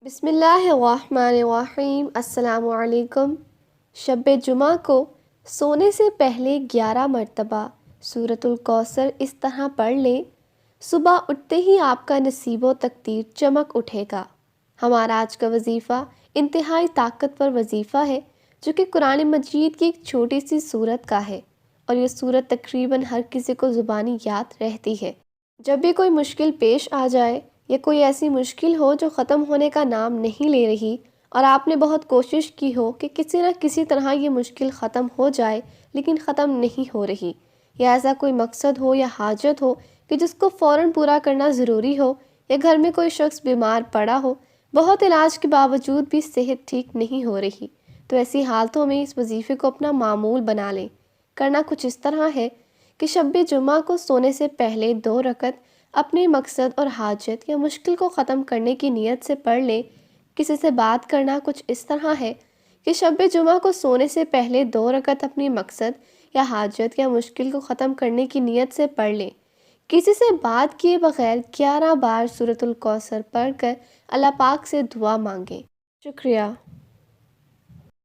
بسم اللہ الرحمن الرحیم۔ السلام علیکم۔ شب جمعہ کو سونے سے پہلے 11 مرتبہ سورۃ الکوثر اس طرح پڑھ لیں، صبح اٹھتے ہی آپ کا نصیب و تقدیر چمک اٹھے گا۔ ہمارا آج کا وظیفہ انتہائی طاقتور وظیفہ ہے جو کہ قرآن مجید کی ایک چھوٹی سی سورت کا ہے، اور یہ سورت تقریباً ہر کسی کو زبانی یاد رہتی ہے۔ جب بھی کوئی مشکل پیش آ جائے یا کوئی ایسی مشکل ہو جو ختم ہونے کا نام نہیں لے رہی، اور آپ نے بہت کوشش کی ہو کہ کسی نہ کسی طرح یہ مشکل ختم ہو جائے لیکن ختم نہیں ہو رہی، یا ایسا کوئی مقصد ہو یا حاجت ہو کہ جس کو فوراً پورا کرنا ضروری ہو، یا گھر میں کوئی شخص بیمار پڑا ہو، بہت علاج کے باوجود بھی صحت ٹھیک نہیں ہو رہی، تو ایسی حالتوں میں اس وظیفے کو اپنا معمول بنا لیں۔ کرنا کچھ اس طرح ہے کہ شب جمعہ کو سونے سے پہلے 2 رکعت اپنے مقصد اور حاجت یا مشکل کو ختم کرنے کی نیت سے پڑھ لیں۔ کسی سے بات کرنا کچھ اس طرح ہے کہ شب جمعہ کو سونے سے پہلے 2 رکعت اپنی مقصد یا حاجت یا مشکل کو ختم کرنے کی نیت سے پڑھ لیں۔ کسی سے بات کیے بغیر 11 بار سورۃ الکوثر پڑھ کر اللہ پاک سے دعا مانگیں۔ شکریہ۔